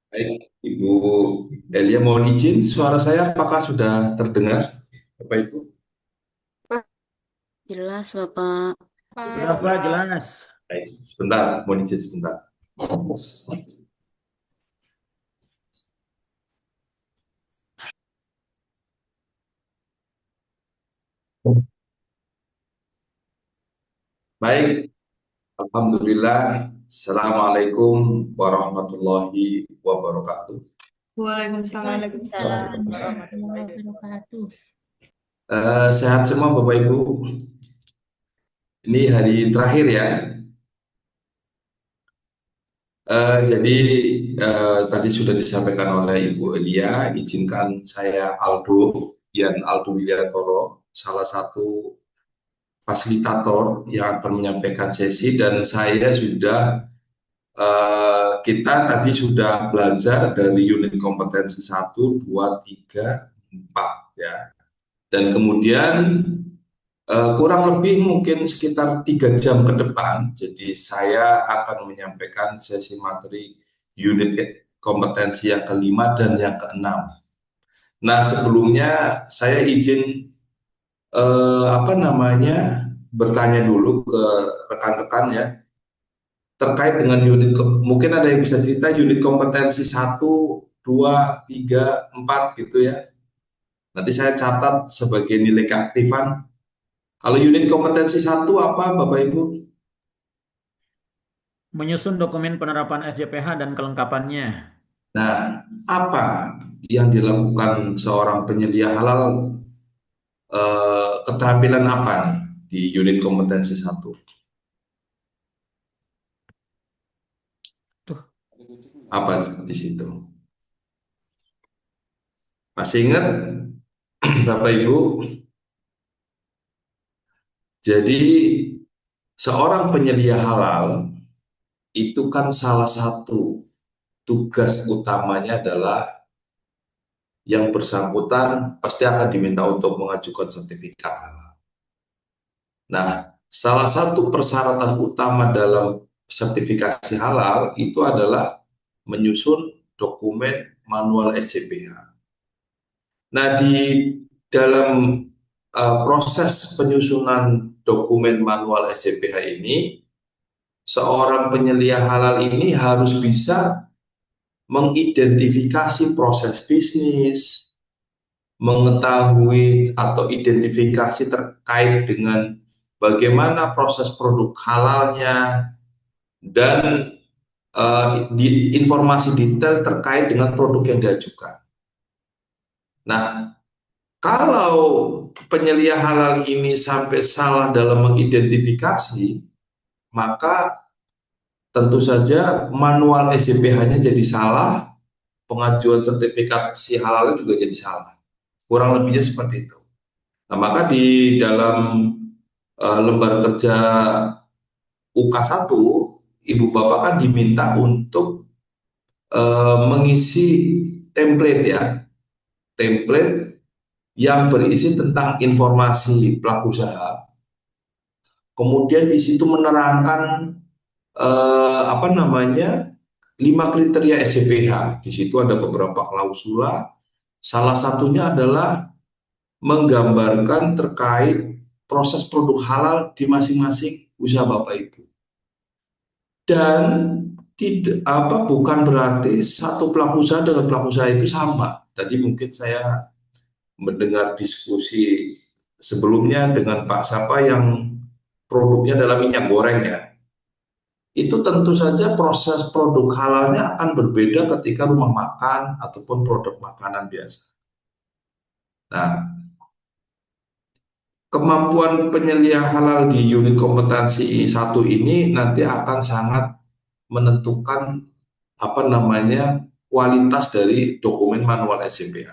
Baik, Ibu Elia, mohon izin suara saya apakah sudah terdengar, Bapak Ibu? Pak, jelas Bapak. Jelas, Pak, jelas. Baik, sebentar, mohon izin sebentar. Baik, Alhamdulillah. Assalamualaikum warahmatullahi wabarakatuh. Waalaikumsalam. Waalaikumsalam warahmatullahi wabarakatuh. Sehat semua Bapak Ibu. Ini hari terakhir ya. Jadi tadi sudah disampaikan oleh Ibu Elia, izinkan saya Aldo, Yan Aldo Wilyatoro, salah satu fasilitator yang akan menyampaikan sesi, dan saya sudah kita tadi sudah belajar dari unit kompetensi 1, 2, 3, 4 ya. Dan kemudian kurang lebih mungkin sekitar 3 jam ke depan, jadi saya akan menyampaikan sesi materi unit kompetensi yang kelima dan yang keenam. Nah, sebelumnya saya izin bertanya dulu ke rekan-rekan ya, terkait dengan unit, mungkin ada yang bisa cerita unit kompetensi 1, 2, 3, 4 gitu ya. Nanti saya catat sebagai nilai keaktifan. Kalau unit kompetensi 1 apa Bapak Ibu? Menyusun dokumen penerapan SJPH dan kelengkapannya. Nah, apa yang dilakukan seorang penyelia halal, keterampilan apa nih di unit kompetensi 1? Tuh, Apa di situ? Masih ingat Bapak Ibu? Jadi seorang penyelia halal itu kan salah satu tugas utamanya adalah yang bersangkutan pasti akan diminta untuk mengajukan sertifikat halal. Nah, salah satu persyaratan utama dalam sertifikasi halal itu adalah menyusun dokumen manual SCPH. Nah, di dalam proses penyusunan dokumen manual SCPH ini, seorang penyelia halal ini harus bisa mengidentifikasi proses bisnis, mengetahui atau identifikasi terkait dengan bagaimana proses produk halalnya, dan informasi detail terkait dengan produk yang diajukan. Nah, kalau penyelia halal ini sampai salah dalam mengidentifikasi, maka tentu saja manual SJPH-nya jadi salah, pengajuan sertifikat si halalnya juga jadi salah. Kurang lebihnya seperti itu. Nah, maka di dalam lembar kerja UK1, Ibu Bapak kan diminta untuk mengisi template ya, template yang berisi tentang informasi pelaku usaha. Kemudian di situ menerangkan 5 kriteria SCPH. Di situ ada beberapa klausula. Salah satunya adalah menggambarkan terkait proses produk halal di masing-masing usaha Bapak Ibu. Dan bukan berarti satu pelaku usaha dengan pelaku usaha itu sama. Tadi mungkin saya mendengar diskusi sebelumnya dengan Pak Sapa yang produknya adalah minyak goreng ya. Itu tentu saja proses produk halalnya akan berbeda ketika rumah makan ataupun produk makanan biasa. Nah, kemampuan penyelia halal di unit kompetensi 1 ini nanti akan sangat menentukan kualitas dari dokumen manual SCPH.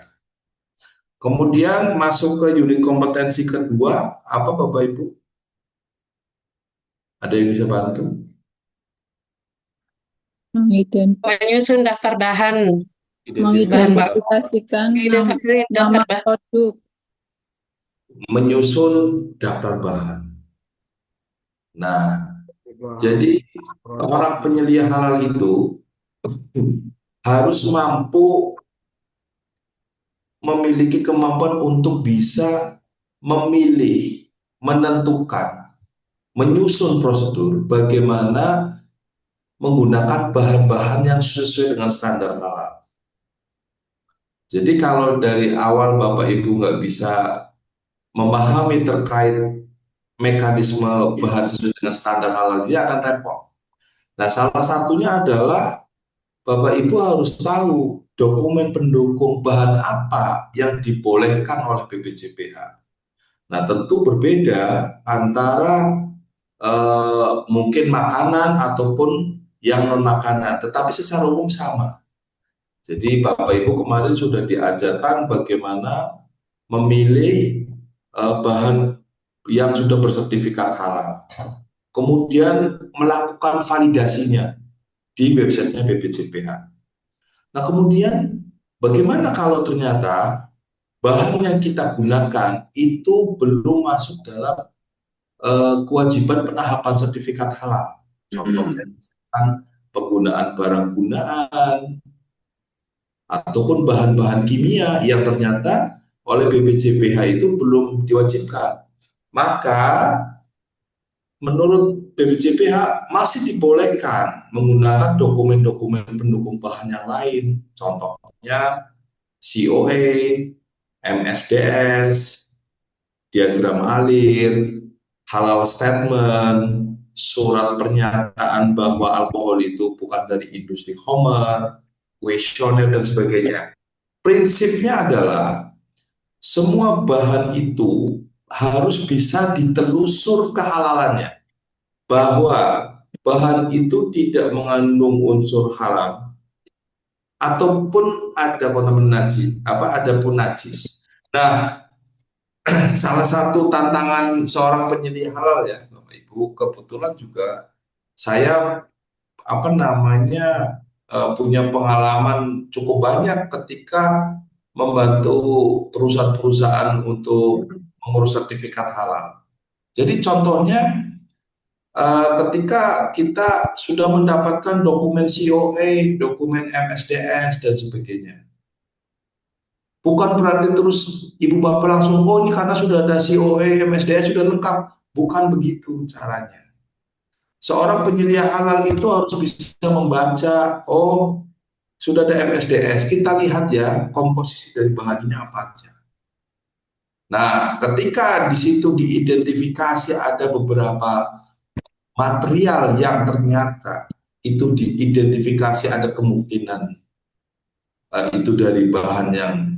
Kemudian masuk ke unit kompetensi kedua, apa Bapak Ibu? Ada yang bisa bantu? Menyusun daftar bahan, Mengidentifikasikan identifikasi nama daftar bahan. produk. Menyusun daftar bahan. Nah, jadi orang penyelia halal itu harus mampu memiliki kemampuan untuk bisa memilih, menentukan, menyusun prosedur bagaimana menggunakan bahan-bahan yang sesuai dengan standar halal. Jadi kalau dari awal Bapak Ibu nggak bisa memahami terkait mekanisme bahan sesuai dengan standar halal, dia akan repot. Nah, salah satunya adalah Bapak Ibu harus tahu dokumen pendukung bahan apa yang dibolehkan oleh BPJPH. Nah, tentu berbeda antara mungkin makanan ataupun yang non-makanan, tetapi secara umum sama. Jadi Bapak Ibu kemarin sudah diajarkan bagaimana memilih bahan yang sudah bersertifikat halal. Kemudian melakukan validasinya di websitenya BPJPH. Nah, kemudian bagaimana kalau ternyata bahan yang kita gunakan itu belum masuk dalam kewajiban penahapan sertifikat halal. Contohnya penggunaan barang gunaan ataupun bahan-bahan kimia yang ternyata oleh BPJPH itu belum diwajibkan. Maka menurut BPJPH masih dibolehkan menggunakan dokumen-dokumen pendukung bahan yang lain. Contohnya COA, MSDS, diagram alir, halal statement, surat pernyataan bahwa alkohol itu bukan dari industri Homer, kuesioner dan sebagainya. Prinsipnya adalah semua bahan itu harus bisa ditelusur kehalalannya, bahwa bahan itu tidak mengandung unsur haram ataupun ada kontaminasi, ada pun najis. Nah, salah satu tantangan seorang penyediah halal ya, Bapak Ibu, kebetulan juga saya punya pengalaman cukup banyak ketika membantu perusahaan-perusahaan untuk mengurus sertifikat halal. Jadi contohnya ketika kita sudah mendapatkan dokumen COA, dokumen MSDS dan sebagainya, bukan berarti terus Ibu Bapak langsung, oh ini karena sudah ada COA, MSDS sudah lengkap. Bukan begitu caranya. Seorang penyedia halal itu harus bisa membaca, oh sudah ada MSDS, kita lihat ya komposisi dari bahannya apa aja. Nah, ketika di situ diidentifikasi ada beberapa material yang ternyata itu diidentifikasi ada kemungkinan itu dari bahan yang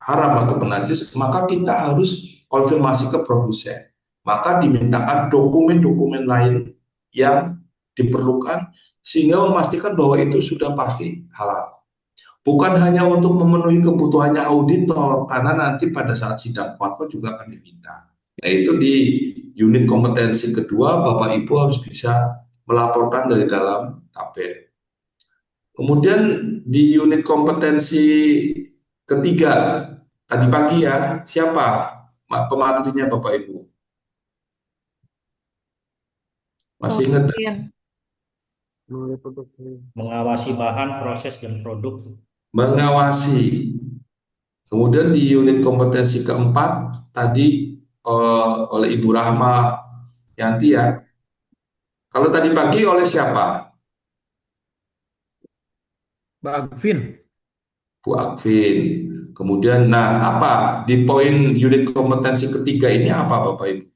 haram atau najis, maka kita harus konfirmasi ke produsen. Maka dimintakan dokumen-dokumen lain yang diperlukan sehingga memastikan bahwa itu sudah pasti halal. Bukan hanya untuk memenuhi kebutuhannya auditor, karena nanti pada saat sidang fatwa juga akan diminta. Nah, itu di unit kompetensi kedua, Bapak Ibu harus bisa melaporkan dari dalam tabel. Kemudian di unit kompetensi ketiga, tadi pagi ya, siapa pematerinya Bapak Ibu? Masih ingat? Mengawasi bahan, proses, dan produk. Mengawasi. Kemudian di unit kompetensi keempat, tadi oleh Ibu Rahma Yanti ya. Kalau tadi pagi oleh siapa? Mbak Agvin. Bu Agvin. Kemudian, nah apa di poin unit kompetensi ketiga ini apa Bapak Ibu?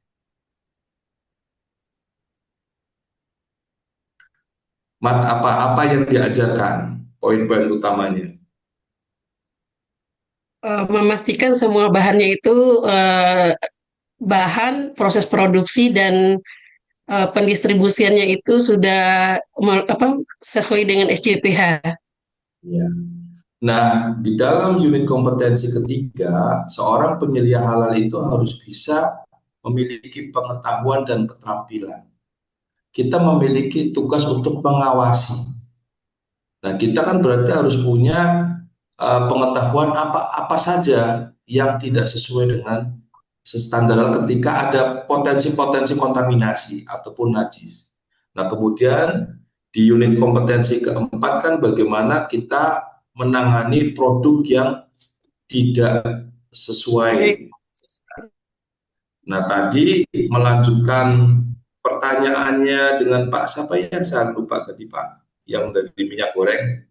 Apa yang diajarkan? Poin-poin utamanya. Memastikan semua bahannya itu bahan proses produksi dan pendistribusiannya itu sudah sesuai dengan SJPH. Ya. Nah, di dalam unit kompetensi ketiga, seorang penyedia halal itu harus bisa memiliki pengetahuan dan keterampilan. Kita memiliki tugas untuk mengawasi. Nah, kita kan berarti harus punya pengetahuan apa saja yang tidak sesuai dengan standar ketika ada potensi-potensi kontaminasi ataupun najis. Nah, kemudian di unit kompetensi keempat kan bagaimana kita menangani produk yang tidak sesuai. Nah, tadi melanjutkan pertanyaannya dengan Pak siapa ya, saya lupa tadi Pak, yang dari minyak goreng,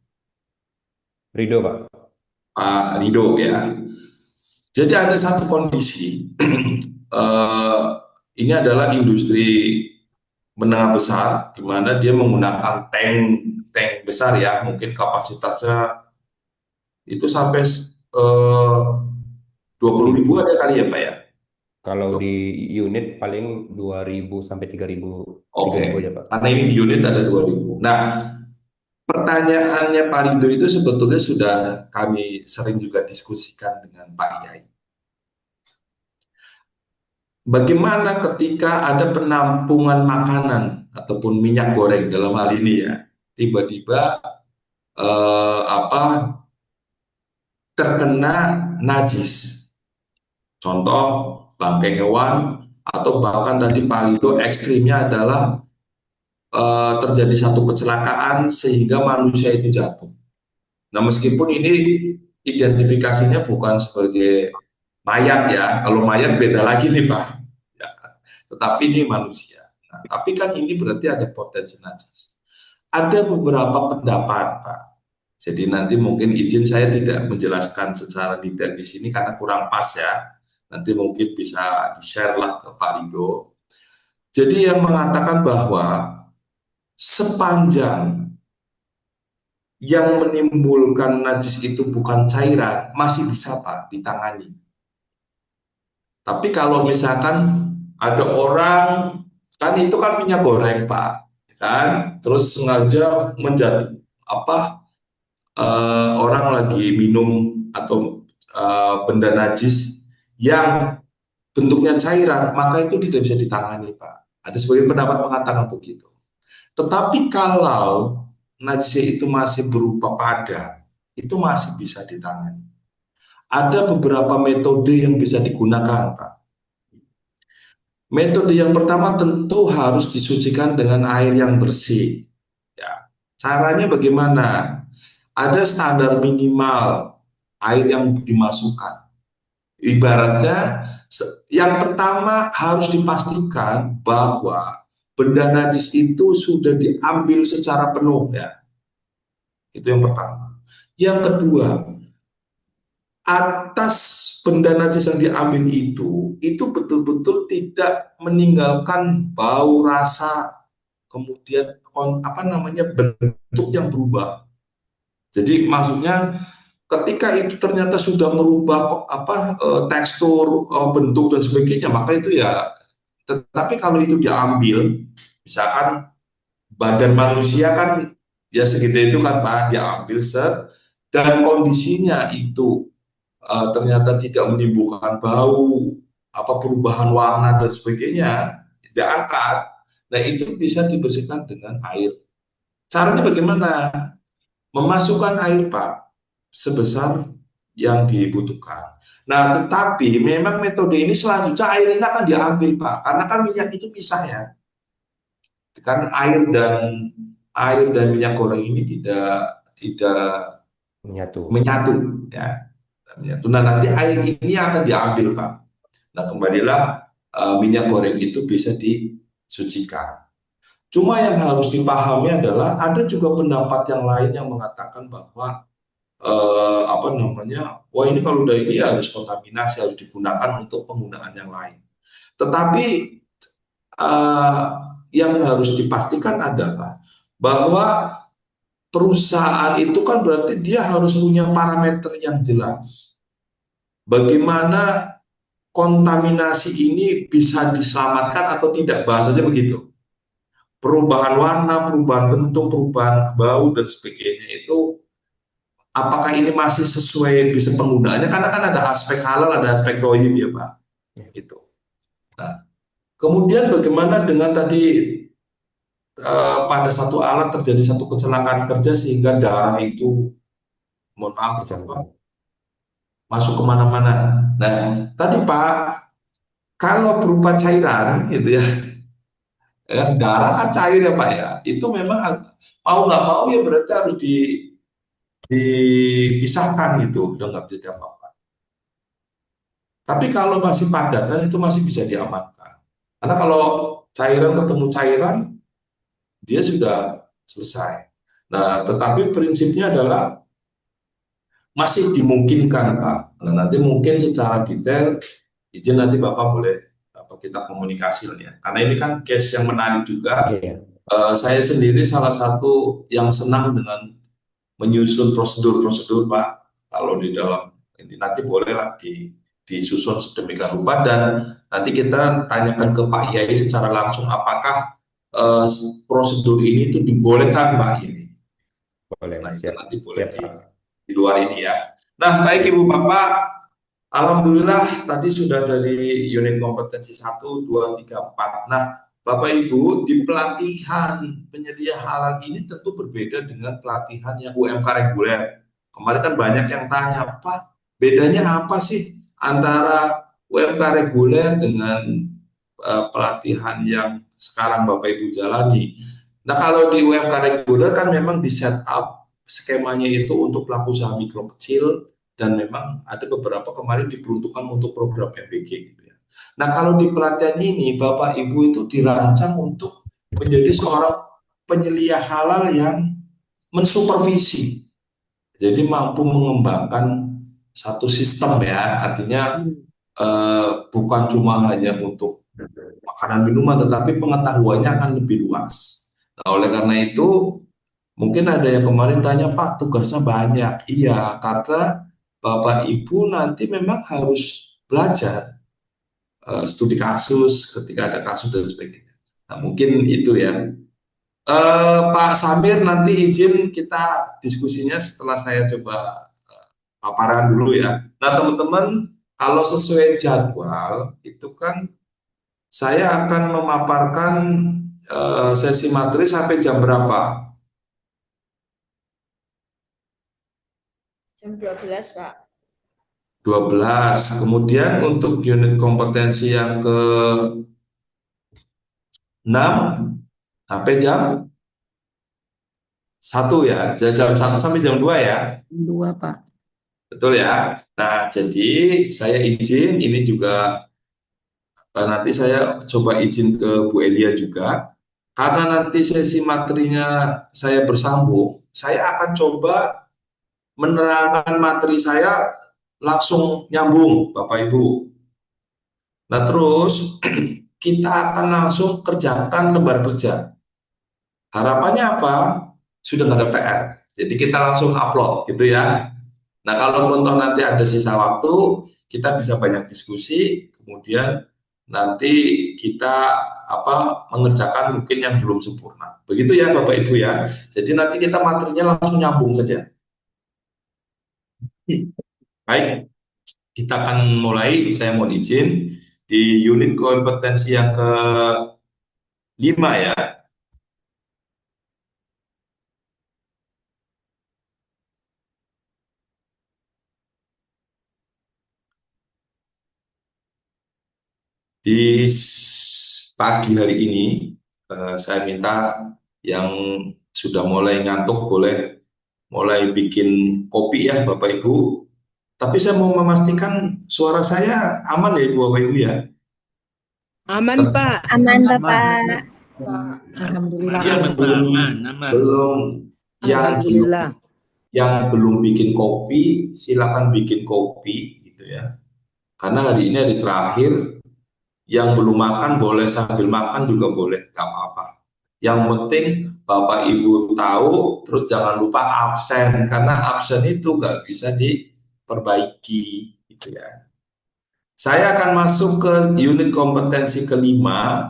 Rido, Pak. Pak Rido ya. Jadi ada satu kondisi, ini adalah industri menengah besar, di mana dia menggunakan tank besar ya, mungkin kapasitasnya itu sampai 20.000 ada kali ya Pak ya. Kalau di unit paling 2.000 sampai 3.000 Oke, aja, Pak. karena ini di unit ada 2.000. Nah, pertanyaannya Pak Rido itu sebetulnya sudah kami sering juga diskusikan dengan Pak Yai. Bagaimana ketika ada penampungan makanan ataupun minyak goreng dalam hal ini ya, tiba-tiba terkena najis. Contoh bangkai hewan, atau bahkan tadi Pak Rido ekstrimnya adalah terjadi satu kecelakaan sehingga manusia itu jatuh. Nah, meskipun ini identifikasinya bukan sebagai mayat ya, kalau mayat beda lagi nih Pak, ya, tetapi ini manusia. Nah, tapi kan ini berarti ada potensi najis. Ada beberapa pendapat Pak. Jadi nanti mungkin izin saya tidak menjelaskan secara detail di sini karena kurang pas ya. Nanti mungkin bisa di-share lah ke Pak Rido. Jadi yang mengatakan bahwa sepanjang yang menimbulkan najis itu bukan cairan, masih bisa Pak ditangani. Tapi kalau misalkan ada orang, kan itu kan minyak goreng Pak, kan, terus sengaja menjadi orang lagi minum atau benda najis yang bentuknya cairan, maka itu tidak bisa ditangani Pak. Ada sebagian pendapat mengatakan begitu. Tetapi kalau najisnya itu masih berupa padat, itu masih bisa ditangani. Ada beberapa metode yang bisa digunakan Pak. Metode yang pertama tentu harus disucikan dengan air yang bersih. Ya. Caranya bagaimana? Ada standar minimal air yang dimasukkan. Ibaratnya yang pertama harus dipastikan bahwa benda najis itu sudah diambil secara penuh ya. Itu yang pertama. Yang kedua, atas benda najis yang diambil itu betul-betul tidak meninggalkan bau, rasa, kemudian bentuk yang berubah. Jadi maksudnya ketika itu ternyata sudah merubah tekstur, bentuk dan sebagainya, maka itu ya. Tetapi kalau itu diambil, misalkan badan manusia kan ya segitu itu kan Pak, diambil dan kondisinya itu ternyata tidak menimbulkan bau, perubahan warna dan sebagainya, diangkat. Nah itu bisa dibersihkan dengan air. Caranya bagaimana? Memasukkan air Pak sebesar yang dibutuhkan. Nah, tetapi memang metode ini selanjutnya air ini akan diambil Pak, karena kan minyak itu pisah ya. Kan air dan minyak goreng ini tidak menyatu ya. Nah, nanti air ini akan diambil Pak. Nah, kembalilah minyak goreng itu bisa disucikan. Cuma yang harus dipahami adalah ada juga pendapat yang lain yang mengatakan bahwa wah ini kalau udah ini harus kontaminasi, harus digunakan untuk penggunaan yang lain. Tetapi yang harus dipastikan adalah bahwa perusahaan itu kan berarti dia harus punya parameter yang jelas. Bagaimana kontaminasi ini bisa diselamatkan atau tidak, bahasanya begitu. Perubahan warna, perubahan bentuk, perubahan bau dan sebagainya itu apakah ini masih sesuai bisa penggunaannya, karena kan ada aspek halal, ada aspek tohib ya Pak. Itu. Nah, kemudian bagaimana dengan tadi pada satu alat terjadi satu kecelakaan kerja sehingga darah itu mohon maaf masuk kemana-mana. Nah tadi Pak, kalau berupa cairan gitu ya, Ya, darah kan cair ya Pak ya. Itu memang mau nggak mau ya berarti harus dipisahkan gitu, udah nggak bisa apa-apa. Tapi kalau masih padat kan itu masih bisa diamankan. Karena kalau cairan ketemu cairan, dia sudah selesai. Nah, tetapi prinsipnya adalah masih dimungkinkan Pak. Nah, nanti mungkin secara detail izin nanti Bapak boleh kita komunikasi lah ya. Karena ini kan case yang menarik juga. Iya. Saya sendiri salah satu yang senang dengan menyusun prosedur-prosedur Pak. Kalau di dalam ini nanti bolehlah disusun sedemikian rupa dan nanti kita tanyakan ke Pak Yai secara langsung apakah prosedur ini itu dibolehkan Pak Yai. Boleh, Nah, itu siap, nanti boleh siap, Pak. di luar ini ya. Nah, baik Ibu Bapak, alhamdulillah tadi sudah dari unit kompetensi 1, 2, 3, 4. Nah, Bapak Ibu, di pelatihan penyedia halal ini tentu berbeda dengan pelatihan yang UMK reguler. Kemarin kan banyak yang tanya, Pak, bedanya apa sih antara UMK reguler dengan pelatihan yang sekarang Bapak Ibu jalani? Nah, kalau di UMK reguler kan memang di set up skemanya itu untuk pelaku usaha mikro kecil dan memang ada beberapa kemarin diperuntukkan untuk program PBG gitu ya. Nah, kalau di pelatihan ini Bapak Ibu itu dirancang untuk menjadi seorang penyelia halal yang mensupervisi. Jadi mampu mengembangkan satu sistem ya, artinya bukan cuma hanya untuk makanan minuman, tetapi pengetahuannya akan lebih luas. Nah, oleh karena itu, mungkin ada yang kemarin tanya, Pak, tugasnya banyak. Iya, karena Bapak Ibu nanti memang harus belajar studi kasus ketika ada kasus dan sebagainya. Nah, mungkin itu ya. Pak Samir, nanti izin kita diskusinya setelah saya coba paparan dulu ya. Nah, teman-teman, kalau sesuai jadwal, itu kan saya akan memaparkan sesi materi sampai jam berapa? Jam 12, Pak. 12. Kemudian untuk unit kompetensi yang ke-6 sampai jam 1 ya. Jam 1 sampai jam 2 ya. 2, Pak. Betul ya. Nah, jadi saya izin ini juga nanti saya coba izin ke Bu Elia juga. Karena nanti sesi materinya saya bersambung, saya akan coba menerangkan materi saya langsung nyambung, Bapak Ibu. Nah, terus kita akan langsung kerjakan lembar kerja. Harapannya apa? Sudah nggak ada PR. Jadi kita langsung upload, gitu ya. Nah, kalau toh nanti ada sisa waktu, kita bisa banyak diskusi, kemudian nanti kita mengerjakan mungkin yang belum sempurna. Begitu ya Bapak Ibu ya. Jadi nanti kita materinya langsung nyambung saja. Baik, kita akan mulai. Saya mohon izin di unit kompetensi yang ke-5 ya. Di pagi hari ini saya minta yang sudah mulai ngantuk boleh mulai bikin kopi ya Bapak Ibu. Tapi saya mau memastikan suara saya aman ya Bapak Ibu ya. Aman, Pak. Aman, Bapak. Pak. Alhamdulillah. Yang belum Alhamdulillah. yang belum bikin kopi silakan bikin kopi gitu ya. Karena hari ini hari terakhir. Yang belum makan boleh sambil makan juga boleh, gak apa-apa. Yang penting Bapak Ibu tahu, terus jangan lupa absen, karena absen itu gak bisa diperbaiki, gitu ya. Saya akan masuk ke unit kompetensi ke-5,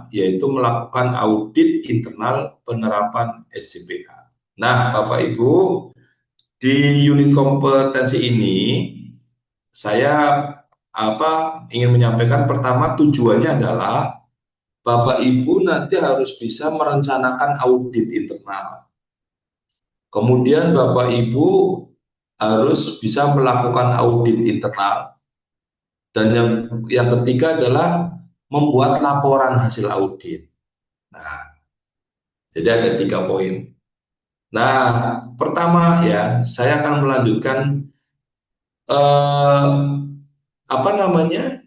yaitu melakukan audit internal penerapan SJPH. Nah, Bapak Ibu, di unit kompetensi ini, saya ingin menyampaikan pertama tujuannya adalah Bapak Ibu nanti harus bisa merencanakan audit internal. Kemudian Bapak Ibu harus bisa melakukan audit internal. Dan yang ketiga adalah membuat laporan hasil audit. Nah, Jadi ada 3 poin. Nah, pertama ya, saya akan melanjutkan apa namanya?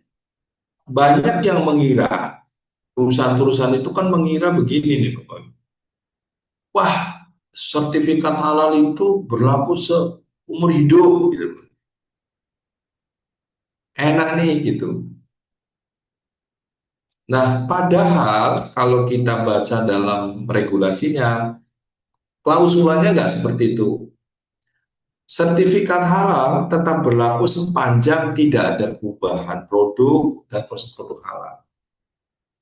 Banyak yang mengira, perusahaan-perusahaan itu kan mengira begini nih, Bapak. Wah, sertifikat halal itu berlaku seumur hidup, gitu. Enak nih, gitu. Nah, padahal kalau kita baca dalam regulasinya, klausulanya nggak seperti itu. Sertifikat halal tetap berlaku sepanjang tidak ada perubahan produk dan proses produk halal.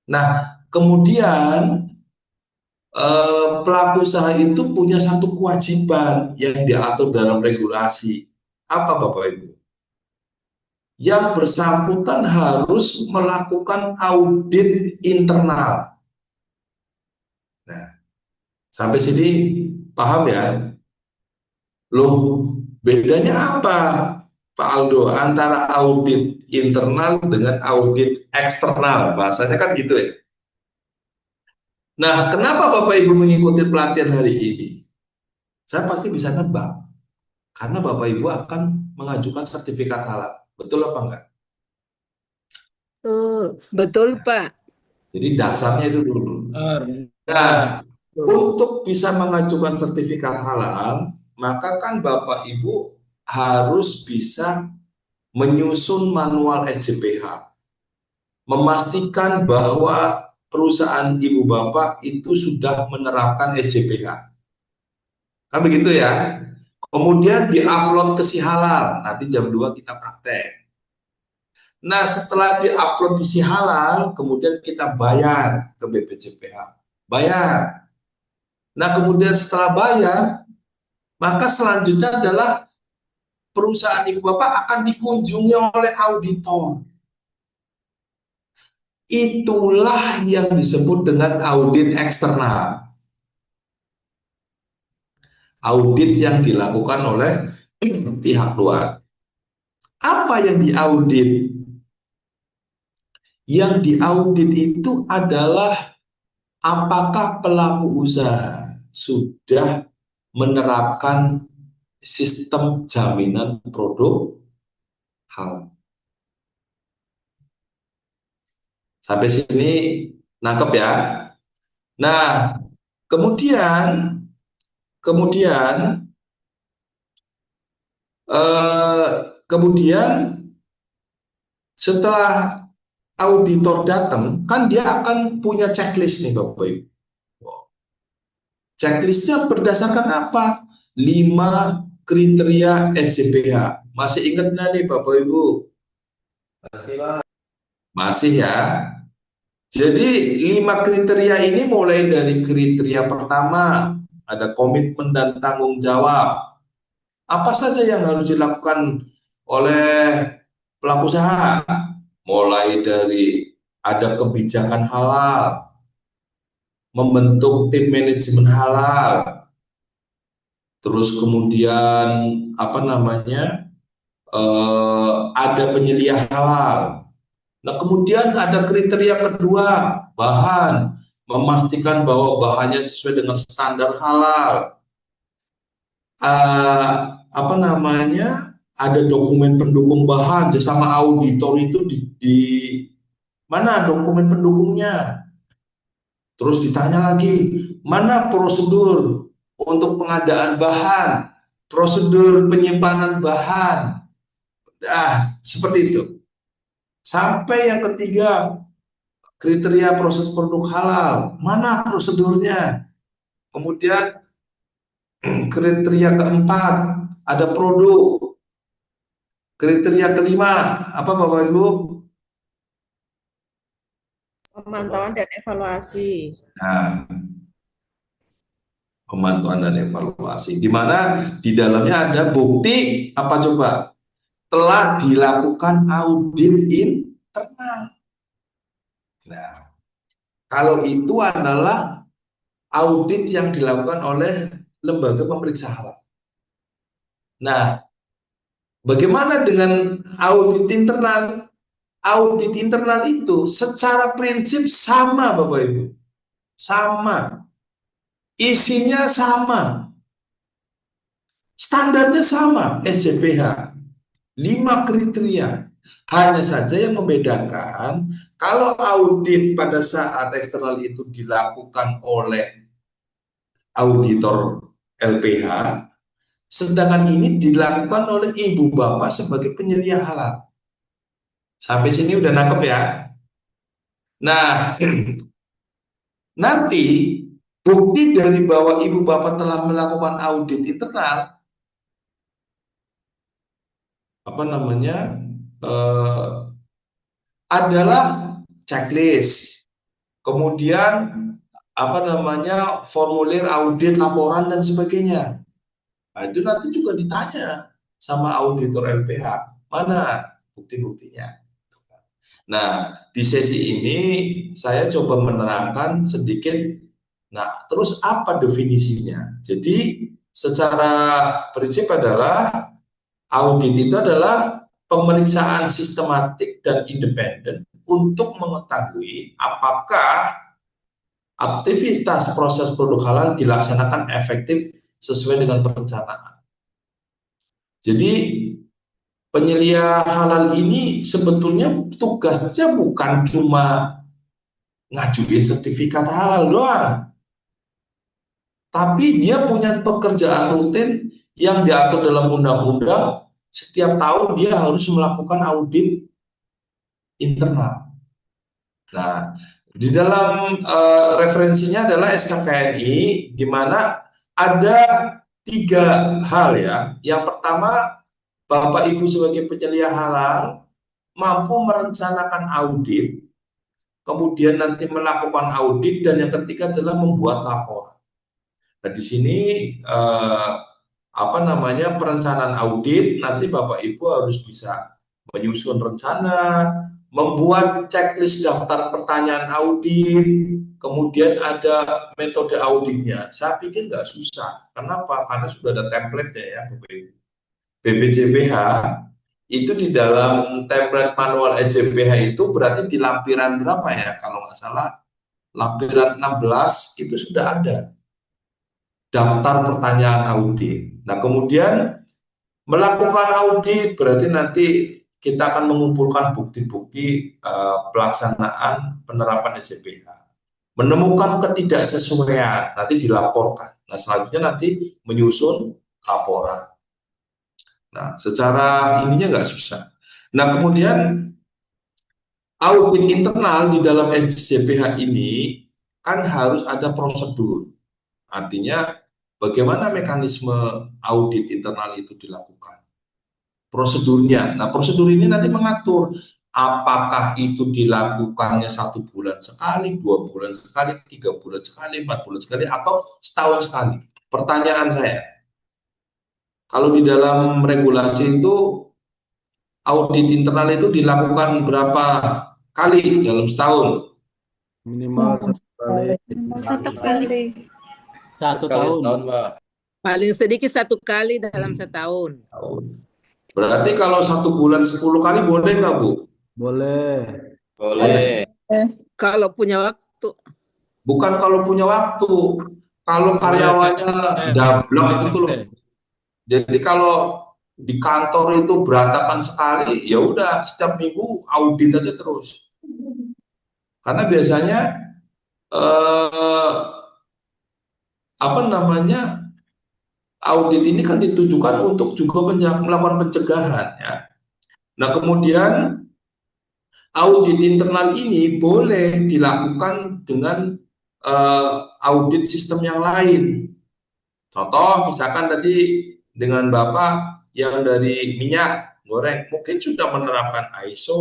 Nah, kemudian pelaku usaha itu punya satu kewajiban yang diatur dalam regulasi. Apa Bapak Ibu? Yang bersangkutan harus melakukan audit internal. Nah, sampai sini paham ya? Loh, bedanya apa, Pak Aldo, antara audit internal dengan audit eksternal? Bahasanya kan gitu ya. Nah, kenapa Bapak Ibu mengikuti pelatihan hari ini? Saya pasti bisa nebak. Karena Bapak Ibu akan mengajukan sertifikat halal. Betul apa enggak? Betul, Pak. Jadi dasarnya itu dulu. Nah, untuk bisa mengajukan sertifikat halal, maka kan Bapak Ibu harus bisa menyusun manual SJPH, memastikan bahwa perusahaan Ibu Bapak itu sudah menerapkan SJPH. Kan begitu ya? Kemudian diupload ke si halal, nanti jam 2 kita praktek. Nah, setelah diupload di si halal, kemudian kita bayar ke BPJPH. Bayar. Nah, kemudian setelah bayar, maka selanjutnya adalah perusahaan Ibu Bapak akan dikunjungi oleh auditor. Itulah yang disebut dengan audit eksternal. Audit yang dilakukan oleh pihak luar. Apa yang diaudit? Yang diaudit itu adalah apakah pelaku usaha sudah menerapkan sistem jaminan produk halal. Sampai sini nangkep ya. Nah, kemudian setelah auditor datang, kan dia akan punya checklist nih Bapak Ibu. Checklistnya berdasarkan apa? 5 kriteria SJPH. Masih ingat nggak nih Bapak Ibu? Masih, Pak. Masih ya. Jadi 5 kriteria ini mulai dari kriteria pertama, ada komitmen dan tanggung jawab. Apa saja yang harus dilakukan oleh pelaku usaha? Mulai dari ada kebijakan halal, membentuk tim manajemen halal, terus kemudian ada penyelia halal. Nah, kemudian ada kriteria kedua, bahan, memastikan bahwa bahannya sesuai dengan standar halal. Ada dokumen pendukung bahan sama auditor itu di mana dokumen pendukungnya. Terus ditanya lagi, mana prosedur untuk pengadaan bahan, prosedur penyimpanan bahan. Seperti itu. Sampai yang ketiga, kriteria proses produk halal, mana prosedurnya. Kemudian kriteria keempat, ada produk. Kriteria kelima, apa Bapak Ibu? Pemantauan dan evaluasi. Nah, pemantauan dan evaluasi. Di mana di dalamnya ada bukti, apa coba? Telah dilakukan audit internal. Nah, kalau itu adalah audit yang dilakukan oleh lembaga pemeriksa halal. Nah, bagaimana dengan audit internal? Audit internal itu secara prinsip sama Bapak Ibu. Sama. isinya sama, standarnya sama, SJPH, 5 kriteria. Hanya saja yang membedakan, kalau audit pada saat eksternal itu dilakukan oleh auditor LPH, sedangkan ini dilakukan oleh ibu bapak sebagai penyelia halal. Sampai sini udah nangkep ya? Nah, nanti bukti dari bahwa ibu bapak telah melakukan audit internal, adalah checklist, kemudian formulir audit, laporan dan sebagainya. Nah, itu nanti juga ditanya sama auditor LPH, mana bukti-buktinya. Nah, di sesi ini saya coba menerangkan sedikit, nah terus apa definisinya. Jadi secara prinsip adalah audit itu adalah pemeriksaan sistematik dan independen untuk mengetahui apakah aktivitas proses produk halal dilaksanakan efektif sesuai dengan perencanaan. Jadi penyelia halal ini sebetulnya tugasnya bukan cuma ngajuin sertifikat halal doang, tapi dia punya pekerjaan rutin yang diatur dalam undang-undang. Setiap tahun dia harus melakukan audit internal. Nah, di dalam referensinya adalah SKKNI, di mana ada 3 hal ya. Yang pertama, Bapak Ibu sebagai penyelia halal mampu merencanakan audit, kemudian nanti melakukan audit, dan yang ketiga adalah membuat laporan. Nah, di sini perencanaan audit, nanti Bapak Ibu harus bisa menyusun rencana, membuat checklist daftar pertanyaan audit, kemudian ada metode auditnya. Saya pikir nggak susah. Kenapa? Karena sudah ada template ya Bapak Ibu. BPJPH itu di dalam template manual SJPH itu berarti di lampiran berapa ya? Kalau nggak salah, lampiran 16 itu sudah ada daftar pertanyaan audit. Nah, kemudian melakukan audit berarti nanti kita akan mengumpulkan bukti-bukti pelaksanaan penerapan SJPH. Menemukan ketidaksesuaian, nanti dilaporkan. Nah, selanjutnya nanti menyusun laporan. Nah, secara ininya nggak susah. Nah, kemudian audit internal di dalam SJPH ini kan harus ada prosedur. Artinya bagaimana mekanisme audit internal itu dilakukan, prosedurnya. Nah, prosedur ini nanti mengatur apakah itu dilakukannya 1 bulan sekali, 2 bulan sekali, 3 bulan sekali, 4 bulan sekali, atau setahun sekali. Pertanyaan saya, kalau di dalam regulasi itu audit internal itu dilakukan berapa kali dalam setahun? Minimal 1 kali. 1 kali. 1 Kali tahun. setahun, Pak. Paling sedikit 1 kali dalam setahun. Berarti kalau 1 bulan 10 kali boleh nggak, Bu? Boleh. Boleh. Kalau punya waktu. Bukan kalau punya waktu, kalau karyawannya dablek gitu loh. Jadi kalau di kantor itu berantakan sekali, ya udah setiap minggu audit aja terus. Karena biasanya audit ini kan ditujukan untuk juga melakukan pencegahan ya. Nah, kemudian audit internal ini boleh dilakukan dengan audit sistem yang lain. Contoh misalkan tadi dengan Bapak yang dari minyak goreng, mungkin sudah menerapkan ISO,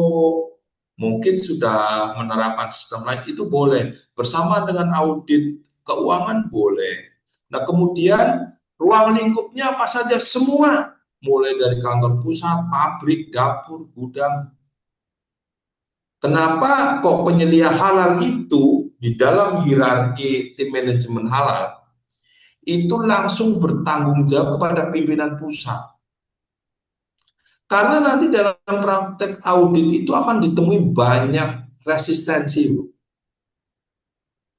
mungkin sudah menerapkan sistem lain, itu boleh. Bersama dengan audit keuangan boleh. Nah, kemudian ruang lingkupnya apa saja? Semua, mulai dari kantor pusat, pabrik, dapur, gudang. Kenapa kok penyelia halal itu di dalam hierarki tim manajemen halal itu langsung bertanggung jawab kepada pimpinan pusat? Karena nanti dalam praktek audit itu akan ditemui banyak resistensi, Bu.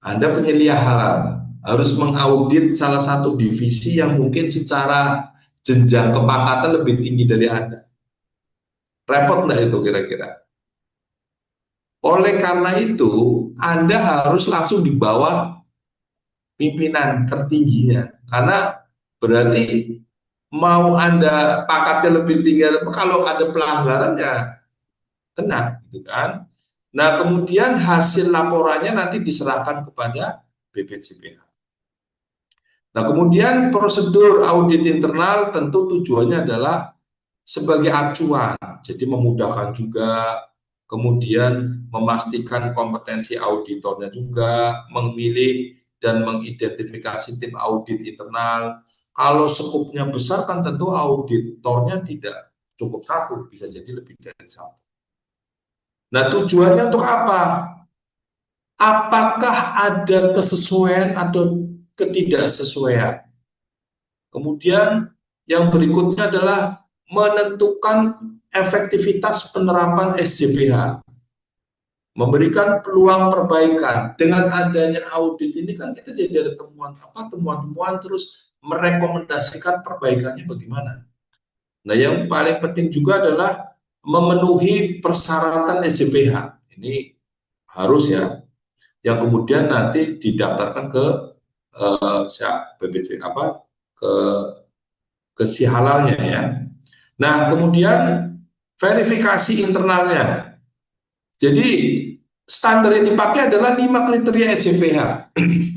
Anda penyelia halal, harus mengaudit salah satu divisi yang mungkin secara jenjang kepangkatan lebih tinggi dari Anda. Repot nggak itu kira-kira? Oleh karena itu, Anda harus langsung di bawah pimpinan tertingginya. Karena berarti mau Anda pangkatnya lebih tinggi, kalau ada pelanggaran ya kena, gitu kan. Nah, kemudian hasil laporannya nanti diserahkan kepada BPJPH. Nah, kemudian prosedur audit internal tentu tujuannya adalah sebagai acuan, jadi memudahkan juga, kemudian memastikan kompetensi auditornya juga, memilih dan mengidentifikasi tim audit internal. Kalau skupnya besar kan tentu auditornya tidak cukup satu, bisa jadi lebih dari satu. Nah, tujuannya untuk apa? Apakah ada kesesuaian atau ketidaksesuaian? Kemudian yang berikutnya adalah menentukan efektivitas penerapan SJPH, memberikan peluang perbaikan. Dengan adanya audit ini kan kita jadi ada temuan-temuan terus merekomendasikan perbaikannya bagaimana. Nah, yang paling penting juga adalah memenuhi persyaratan SJPH. Ini harus ya, yang kemudian nanti didaftarkan ke BPJ ke si halalnya ya. Nah, kemudian verifikasi internalnya. Jadi standar yang dipakai adalah 5 kriteria SJPH.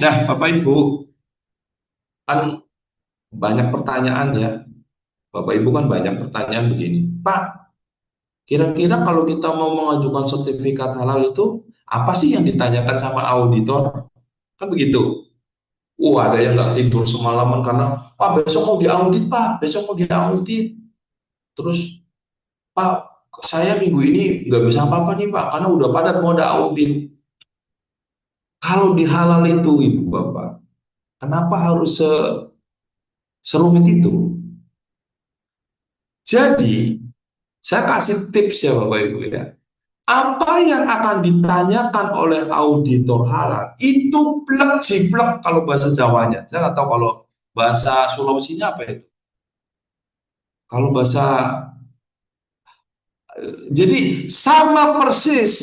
Nah, Bapak Ibu, kan banyak pertanyaan ya. Bapak Ibu kan banyak pertanyaan begini, Pak, kira-kira kalau kita mau mengajukan sertifikat halal itu apa sih yang ditanyakan sama auditor? Kan begitu. Ada yang nggak tidur semalaman karena, Pak, besok mau diaudit, Pak, besok mau diaudit. Terus, Pak, saya minggu ini nggak bisa apa-apa nih, Pak, karena udah padat mau ada audit. Kalau di halal itu, Ibu Bapak, kenapa harus serumit itu? Jadi, saya kasih tips ya Bapak Ibu ya. Apa yang akan ditanyakan oleh auditor halal itu plek jiplek kalau bahasa Jawanya. Saya nggak tahu kalau bahasa Sulawesinya apa itu. Kalau bahasa jadi sama persis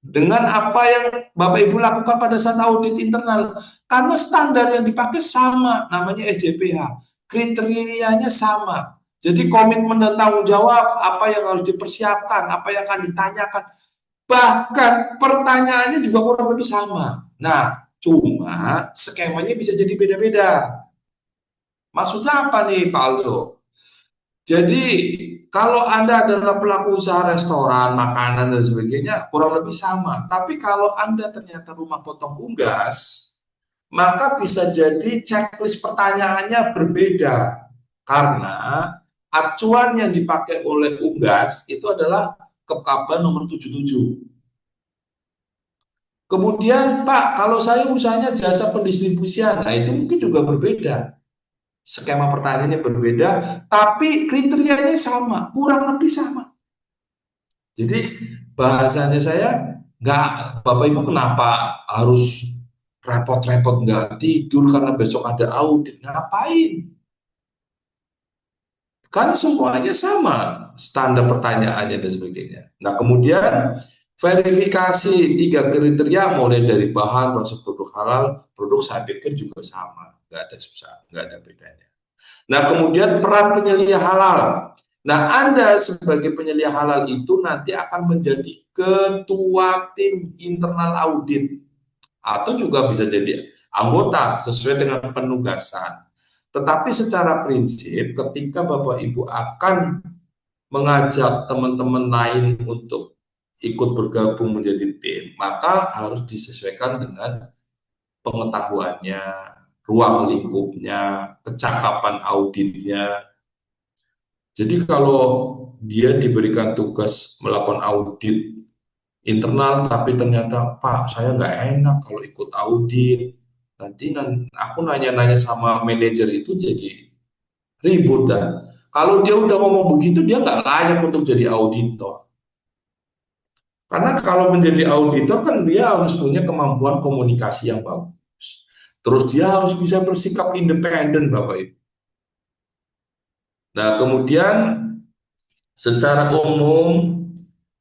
dengan apa yang Bapak Ibu lakukan pada saat audit internal. Karena standar yang dipakai sama, namanya SJPH. Kriterianya sama. Jadi komitmen dan tanggung jawab, apa yang harus dipersiapkan, apa yang akan ditanyakan. Bahkan pertanyaannya juga kurang lebih sama. Nah, cuma skemanya bisa jadi beda-beda. Maksudnya apa nih, Pak Aldo? Jadi, kalau Anda adalah pelaku usaha restoran, makanan, dan sebagainya, kurang lebih sama. Tapi kalau Anda ternyata rumah potong unggas, maka bisa jadi checklist pertanyaannya berbeda. Karena acuan yang dipakai oleh unggas itu adalah Kepkaba nomor 77. Kemudian, Pak, kalau saya usahanya jasa pendistribusian, nah itu mungkin juga berbeda. Skema pertanyaannya berbeda, tapi kriterianya sama, kurang lebih sama. Jadi bahasanya saya, nggak, Bapak Ibu kenapa harus repot-repot nggak tidur karena besok ada audit? Ngapain? Kan semuanya sama, standar pertanyaannya dan sebagainya. Nah, kemudian verifikasi 3 kriteria mulai dari bahan, proses produk halal, produk saya pikir juga sama, nggak ada susah, nggak ada bedanya. Nah, kemudian peran penyelia halal. Nah, Anda sebagai penyelia halal itu nanti akan menjadi ketua tim internal audit atau juga bisa jadi anggota sesuai dengan penugasan. Tetapi secara prinsip ketika Bapak Ibu akan mengajak teman-teman lain untuk ikut bergabung menjadi tim, maka harus disesuaikan dengan pengetahuannya, ruang lingkupnya, kecakapan auditnya. Jadi kalau dia diberikan tugas melakukan audit internal, tapi ternyata, Pak, saya nggak enak kalau ikut audit, nanti aku nanya-nanya sama manajer itu jadi ribut dah. Kalau dia udah ngomong begitu, dia nggak layak untuk jadi auditor. Karena kalau menjadi auditor kan dia harus punya kemampuan komunikasi yang bagus. Terus dia harus bisa bersikap independen, Bapak Ibu. Nah, kemudian secara umum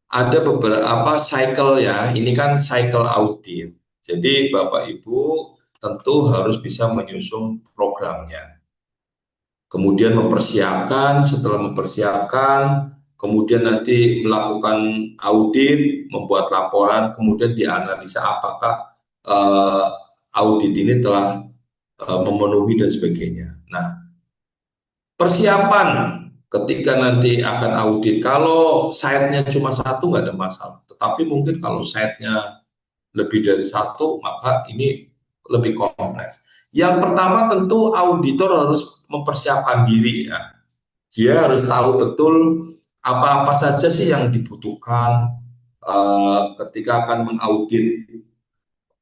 ada beberapa cycle ya. Ini kan cycle audit. Jadi Bapak Ibu tentu harus bisa menyusun programnya. Kemudian mempersiapkan, setelah mempersiapkan, kemudian nanti melakukan audit, membuat laporan, kemudian dianalisa apakah audit ini telah memenuhi dan sebagainya. Nah, persiapan ketika nanti akan audit, kalau site-nya cuma satu nggak ada masalah. Tetapi mungkin kalau site-nya lebih dari satu, maka ini lebih kompleks. Yang pertama tentu auditor harus mempersiapkan diri ya. Dia harus tahu betul apa-apa saja sih yang dibutuhkan ketika akan mengaudit,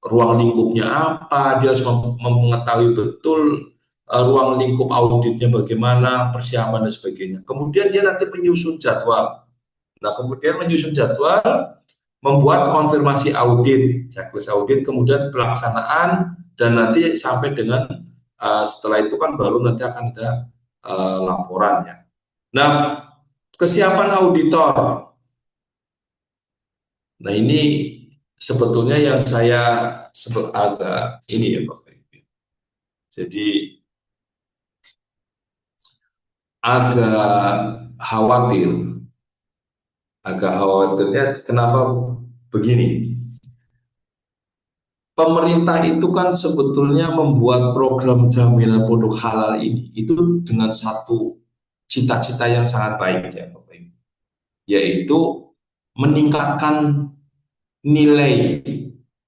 ruang lingkupnya apa, dia harus mengetahui betul ruang lingkup auditnya bagaimana, persiapan dan sebagainya. Kemudian dia nanti menyusun jadwal. Nah, kemudian menyusun jadwal, membuat konfirmasi audit, checklist audit, kemudian pelaksanaan, dan nanti sampai dengan setelah itu kan baru nanti akan ada laporannya. Nah, kesiapan auditor. Nah, ini sebetulnya yang saya sebut agak ini ya Bapak Ibu. Jadi agak khawatirnya kenapa begini? Pemerintah itu kan sebetulnya membuat program jaminan produk halal ini itu dengan satu cita-cita yang sangat baik ya Bapak Ibu, yaitu meningkatkan nilai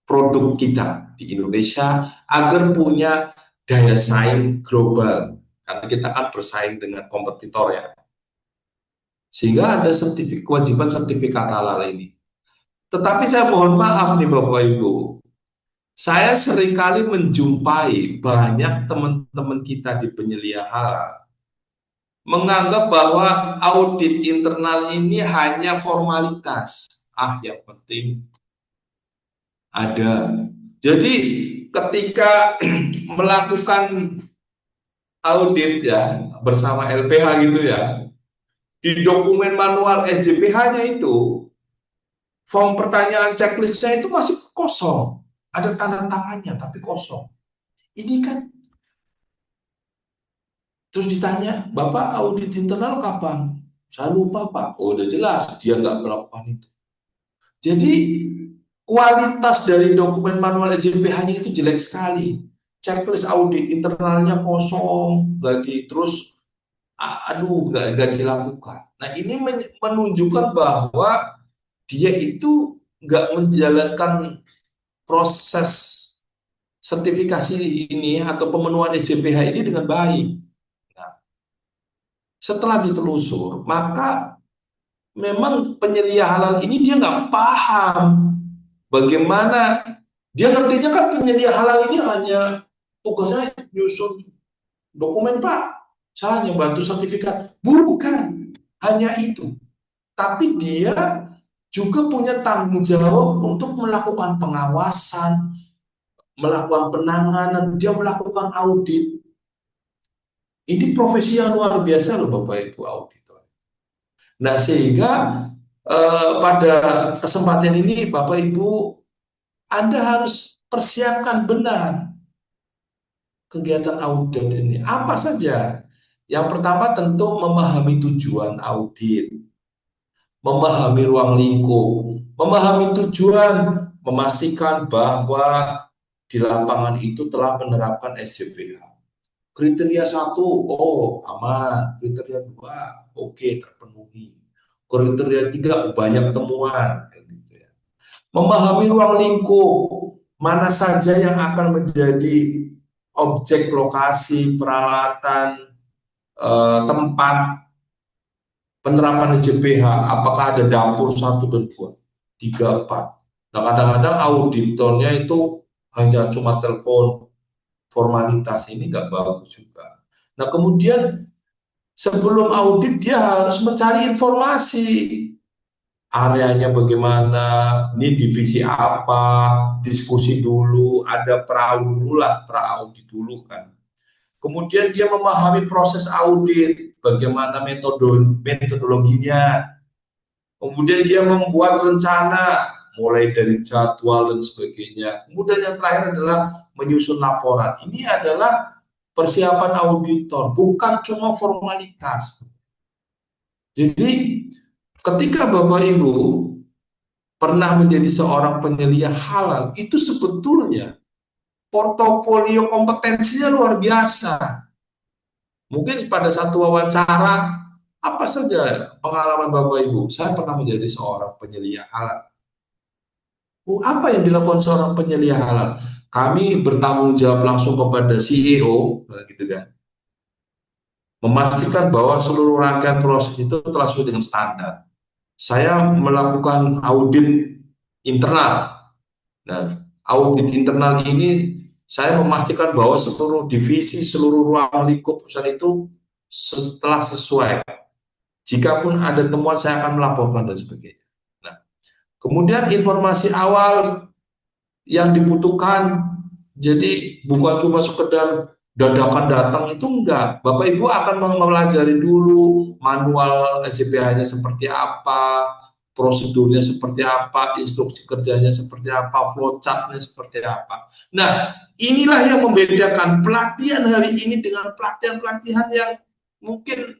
produk kita di Indonesia agar punya daya saing global, karena kita kan bersaing dengan kompetitor ya, sehingga ada kewajiban sertifikat halal ini. Tetapi saya mohon maaf nih Bapak Ibu, saya seringkali menjumpai banyak teman-teman kita di penyelia halal menganggap bahwa audit internal ini hanya formalitas. Yang penting ada. Jadi ketika melakukan audit ya bersama LPH gitu ya, di dokumen manual SJPH-nya itu form pertanyaan checklist-nya itu masih kosong. Ada tanda tangannya tapi kosong. Ini kan terus ditanya, Bapak audit internal kapan? Saya lupa Pak. Oh, udah jelas dia nggak melakukan itu. Jadi kualitas dari dokumen manual SJPH-nya itu jelek sekali. Checklist audit internalnya kosong, terus nggak dilakukan. Nah, ini menunjukkan bahwa dia itu nggak menjalankan proses sertifikasi ini atau pemenuhan SJPH ini dengan baik. Nah, setelah ditelusur, maka memang penyelia halal ini dia nggak paham bagaimana, dia ngertinya kan penyelia halal ini hanya tugasnya nyusun dokumen Pak, saya hanya bantu sertifikat. Bukan hanya itu, tapi dia juga punya tanggung jawab untuk melakukan pengawasan, melakukan penanganan, dia melakukan audit. Ini profesi yang luar biasa loh Bapak Ibu auditor. Nah, sehingga pada kesempatan ini Bapak Ibu, Anda harus persiapkan benar kegiatan audit ini. Apa saja? Yang pertama tentu memahami tujuan audit, memahami ruang lingkup, memahami tujuan, memastikan bahwa di lapangan itu telah menerapkan SJPH. Kriteria 1, aman. Kriteria 2, oke, terpenuhi. Kriteria 3, banyak temuan. Gitu ya. Memahami ruang lingkup, mana saja yang akan menjadi objek, lokasi, peralatan, tempat penerapan SJPH, apakah ada dapur 1 dan 2, 3, 4. Nah, kadang-kadang auditornya itu hanya cuma telepon, formalitas, ini nggak bagus juga. Nah, kemudian sebelum audit dia harus mencari informasi. areanya bagaimana, ini divisi apa, diskusi dulu, ada pra-audit dulu kan. Kemudian dia memahami proses audit, bagaimana metodologinya. Kemudian dia membuat rencana, mulai dari jadwal dan sebagainya. Kemudian yang terakhir adalah menyusun laporan. Ini adalah persiapan auditor, bukan cuma formalitas. Jadi ketika Bapak Ibu pernah menjadi seorang penyelia halal, itu sebetulnya portofolio kompetensinya luar biasa. Mungkin pada satu wawancara, apa saja pengalaman Bapak Ibu? Saya pernah menjadi seorang penyelia halal. Apa yang dilakukan seorang penyelia halal? Kami bertanggung jawab langsung kepada CEO, gitu kan. Memastikan bahwa seluruh rangkaian proses itu telah sesuai dengan standar. Saya melakukan audit internal. Nah, audit internal ini saya memastikan bahwa seluruh divisi, seluruh ruang lingkup perusahaan itu setelah sesuai. Jikapun ada temuan, saya akan melaporkan dan sebagainya. Nah, kemudian informasi awal yang dibutuhkan, jadi bukan cuma sekedar dadakan datang, itu enggak. Bapak Ibu akan mempelajari dulu manual SJPH-nya seperti apa, prosedurnya seperti apa, instruksi kerjanya seperti apa, flowchart-nya seperti apa. Nah, inilah yang membedakan pelatihan hari ini dengan pelatihan-pelatihan yang mungkin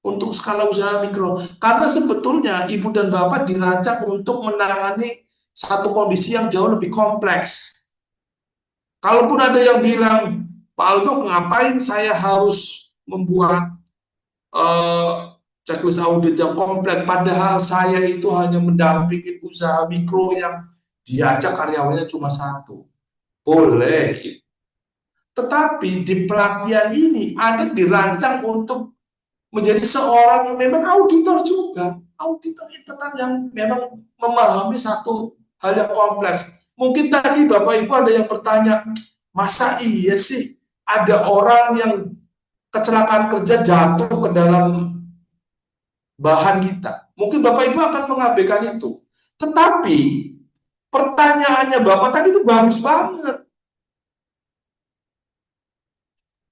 untuk skala usaha mikro. Karena sebetulnya Ibu dan Bapak dirancang untuk menangani satu kondisi yang jauh lebih kompleks. Kalaupun ada yang bilang, Pak Aldo, ngapain saya harus membuat checklist audit yang kompleks, padahal saya itu hanya mendampingi usaha mikro yang diajak karyawannya cuma satu. Boleh. Tetapi di pelatihan ini ada dirancang untuk menjadi seorang memang auditor juga. Auditor internal yang memang memahami satu hal yang kompleks. Mungkin tadi Bapak Ibu ada yang bertanya, masa iya sih ada orang yang kecelakaan kerja jatuh ke dalam bahan kita? Mungkin Bapak Ibu akan mengabaikan itu. Tetapi pertanyaannya Bapak tadi itu bagus banget.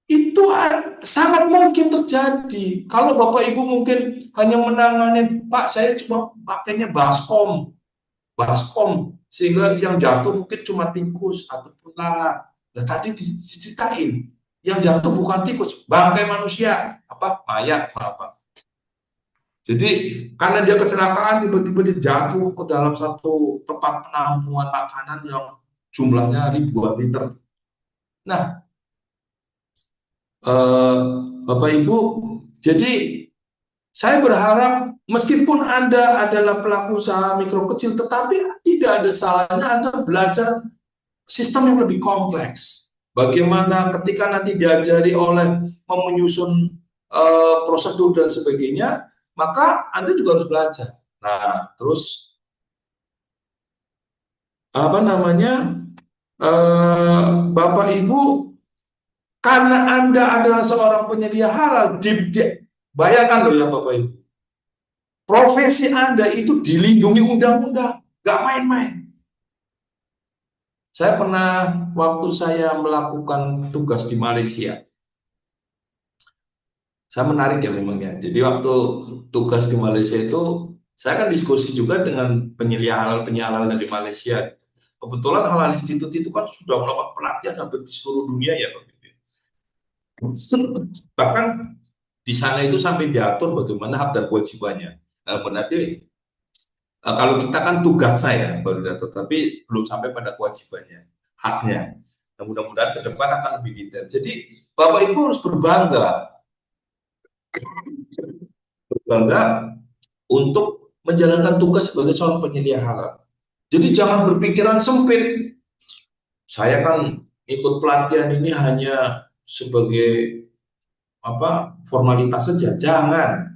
Itu sangat mungkin terjadi. Kalau Bapak Ibu mungkin hanya menangani, Pak, saya cuma pakainya baskom, sehingga yang jatuh mungkin cuma tikus ataupun lalat. Nah, tadi diceritain, yang jatuh bukan tikus, bangkai manusia, mayat, apa. Jadi karena dia kecelakaan, tiba-tiba dia jatuh ke dalam satu tempat penampungan makanan yang jumlahnya ribuan liter. Nah, Bapak Ibu, jadi saya berharap meskipun Anda adalah pelaku usaha mikro kecil, tetapi tidak ada salahnya Anda belajar sistem yang lebih kompleks. Bagaimana ketika nanti diajari oleh menyusun prosedur dan sebagainya, maka Anda juga harus belajar. Nah, terus Bapak Ibu, karena Anda adalah seorang penyedia halal, bayangkan loh ya Bapak Ibu, profesi Anda itu dilindungi undang-undang, gak main-main. Saya pernah, waktu saya melakukan tugas di Malaysia, saya menarik ya memang ya. Jadi waktu tugas di Malaysia itu, saya kan diskusi juga dengan penyelia halal dari Malaysia. Kebetulan Halal Institute itu kan sudah melakukan pelatihan hampir di seluruh dunia ya Bapak Ibu. Bahkan di sana itu sampai diatur bagaimana hak dan kewajibannya. Nah, berarti kalau kita kan tugas saya baru diatur, tapi belum sampai pada kewajibannya, haknya. Nah, mudah-mudahan ke depan akan lebih detail. Jadi Bapak Ibu harus berbangga untuk menjalankan tugas sebagai seorang penyelia halal. Jadi jangan berpikiran sempit. Saya kan ikut pelatihan ini hanya sebagai formalitas saja. Jangan.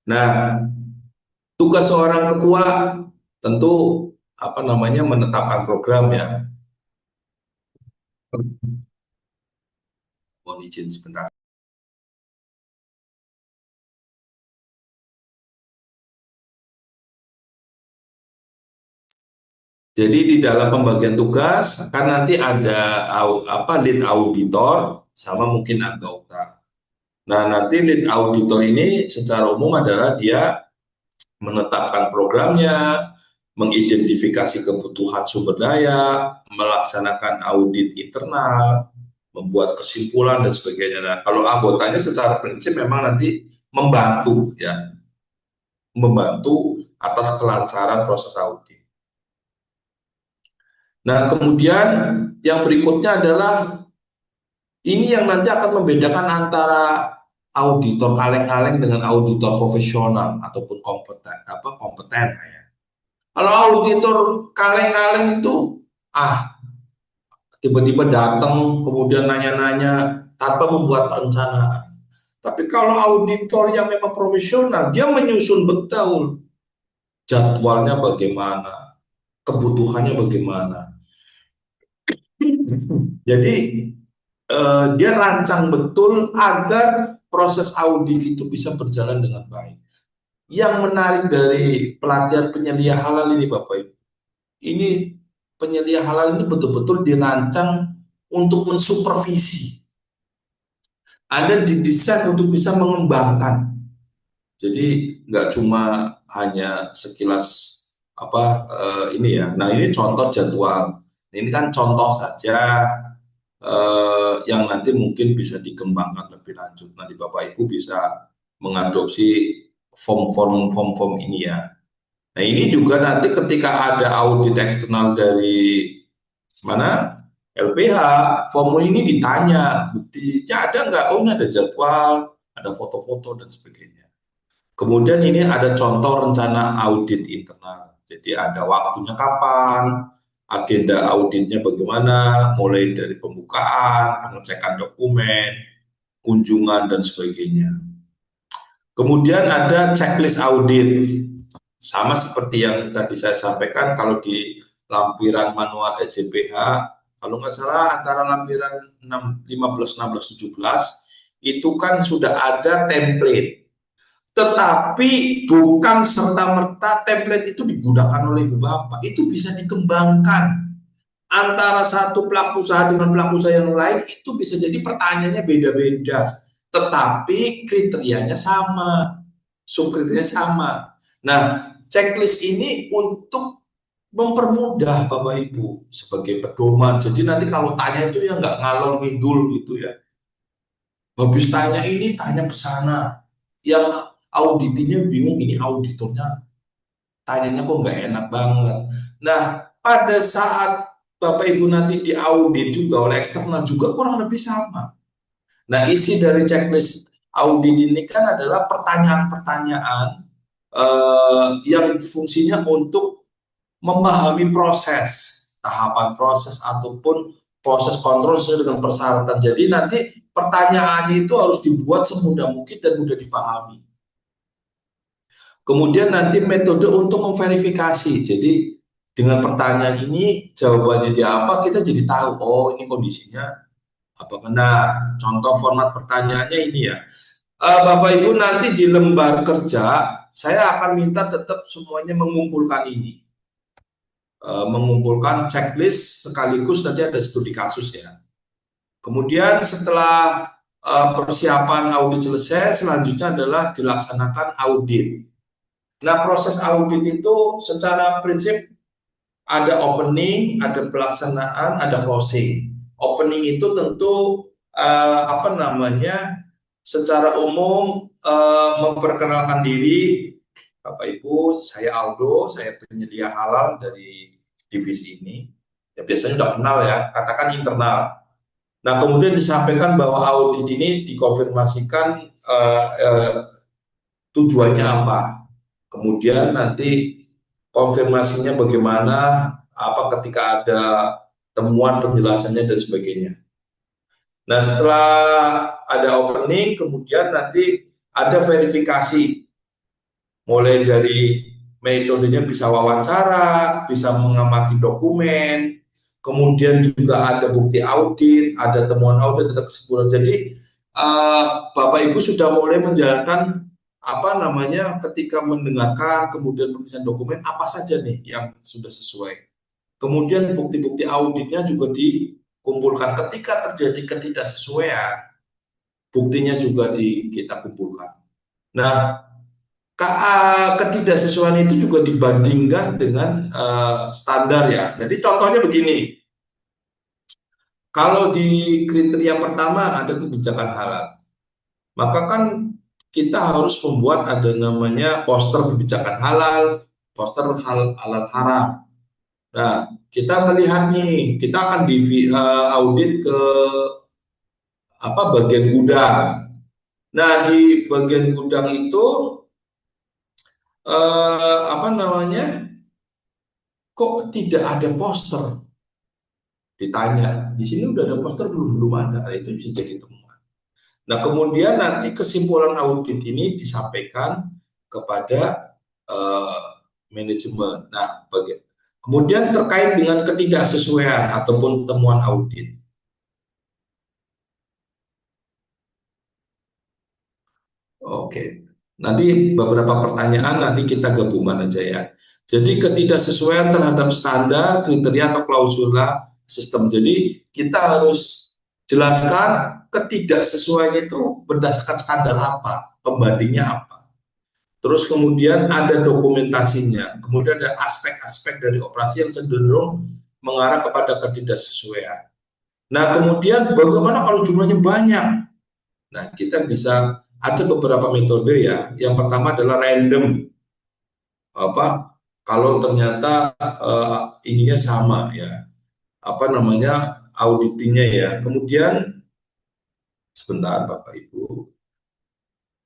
Nah, tugas seorang ketua tentu menetapkan program ya. Mohon izin sebentar. Jadi di dalam pembagian tugas kan nanti ada lead auditor sama mungkin anggota. Nah, nanti lead auditor ini secara umum adalah dia menetapkan programnya, mengidentifikasi kebutuhan sumber daya, melaksanakan audit internal, membuat kesimpulan dan sebagainya. Nah, kalau anggotanya secara prinsip memang nanti membantu ya, membantu atas kelancaran proses audit. Nah, kemudian yang berikutnya adalah ini yang nanti akan membedakan antara auditor kaleng-kaleng dengan auditor profesional ataupun kompeten ya. Kalau auditor kaleng-kaleng itu tiba-tiba datang kemudian nanya-nanya tanpa membuat perencanaan. Tapi kalau auditor yang memang profesional, dia menyusun betul jadwalnya bagaimana, kebutuhannya bagaimana. Jadi dia rancang betul agar proses audit itu bisa berjalan dengan baik. Yang menarik dari pelatihan penyelia halal ini Bapak Ibu, ini penyelia halal ini betul-betul dirancang untuk mensupervisi. Ada didesain untuk bisa mengembangkan. Jadi nggak cuma hanya sekilas ini ya. Nah, ini contoh jadwal. Ini kan contoh saja yang nanti mungkin bisa dikembangkan lebih lanjut. Nanti Bapak Ibu bisa mengadopsi form ini ya. Nah, ini juga nanti ketika ada audit eksternal dari mana LPH, form ini ditanya buktinya ada nggak? Oh, ini ada jadwal, ada foto-foto dan sebagainya. Kemudian ini ada contoh rencana audit internal. Jadi ada waktunya kapan, agenda auditnya bagaimana, mulai dari pembukaan, pengecekan dokumen, kunjungan, dan sebagainya. Kemudian ada checklist audit. Sama seperti yang tadi saya sampaikan, kalau di lampiran manual SJPH, kalau nggak salah antara lampiran 15, 16, 17, itu kan sudah ada template. Tetapi bukan serta-merta template itu digunakan oleh Ibu Bapak, itu bisa dikembangkan antara satu pelaku usaha dengan pelaku usaha yang lain. Itu bisa jadi pertanyaannya beda-beda, tetapi kriterianya sama, subkriterianya sama. Nah, checklist ini untuk mempermudah Bapak Ibu sebagai pedoman. Jadi nanti kalau tanya itu ya nggak ngalor ngidul gitu ya. Habis tanya ini, tanya ke sana. Yang auditinya bingung, ini auditornya tanyanya kok nggak enak banget. Nah, pada saat Bapak Ibu nanti diaudit juga oleh eksternal juga kurang lebih sama. Nah, isi dari checklist audit ini kan adalah pertanyaan-pertanyaan yang fungsinya untuk memahami proses, tahapan proses ataupun proses kontrol sesuai dengan persyaratan. Jadi nanti pertanyaannya itu harus dibuat semudah mungkin dan mudah dipahami. Kemudian nanti metode untuk memverifikasi. Jadi dengan pertanyaan ini jawabannya dia apa, kita jadi tahu, oh ini kondisinya apa. Nah, contoh format pertanyaannya ini ya. Bapak Ibu nanti di lembar kerja, saya akan minta tetap semuanya mengumpulkan ini. Mengumpulkan checklist sekaligus nanti ada studi kasus ya. Kemudian setelah persiapan audit selesai, selanjutnya adalah dilaksanakan audit. Nah, proses audit itu secara prinsip ada opening, ada pelaksanaan, ada closing. Opening itu tentu secara umum memperkenalkan diri, Bapak Ibu, saya Aldo, saya penyedia halal dari divisi ini. Ya biasanya udah kenal ya, karena kan internal. Nah, kemudian disampaikan bahwa audit ini dikonfirmasikan tujuannya apa. Kemudian nanti konfirmasinya bagaimana, apa ketika ada temuan penjelasannya dan sebagainya. Nah, setelah ada opening, kemudian nanti ada verifikasi. Mulai dari metodenya bisa wawancara, bisa mengamati dokumen, kemudian juga ada bukti audit, ada temuan audit, ada kesimpulan. Jadi Bapak Ibu sudah mulai menjalankan ketika mendengarkan kemudian pemeriksaan dokumen apa saja nih yang sudah sesuai. kemudian bukti-bukti auditnya juga dikumpulkan. Ketika terjadi ketidaksesuaian, buktinya juga kita kumpulkan. Nah, ketidaksesuaian itu juga dibandingkan dengan standar ya. Jadi contohnya begini, kalau di kriteria pertama ada kebijakan halal, maka kan kita harus membuat ada namanya poster kebijakan halal, poster halal haram. Nah, kita melihat nih, kita akan audit ke bagian gudang. Nah, di bagian gudang itu kok tidak ada poster? Ditanya, di sini udah ada poster belum ada? Nah, itu bisa jadi temuan. Nah, kemudian nanti kesimpulan audit ini disampaikan kepada manajemen. Nah, kemudian terkait dengan ketidaksesuaian ataupun temuan audit. Oke, nanti beberapa pertanyaan nanti kita gabungkan aja ya. Jadi ketidaksesuaian terhadap standar, kriteria atau klausula sistem. Jadi kita harus jelaskan ketidaksesuaian itu berdasarkan standar apa, pembandingnya apa. Terus kemudian ada dokumentasinya, kemudian ada aspek-aspek dari operasi yang cenderung mengarah kepada ketidaksesuaian. Nah, kemudian bagaimana kalau jumlahnya banyak? Nah, kita bisa ada beberapa metode ya. Yang pertama adalah random. Kalau ternyata ininya sama ya. Auditinya ya. Kemudian sebentar Bapak Ibu.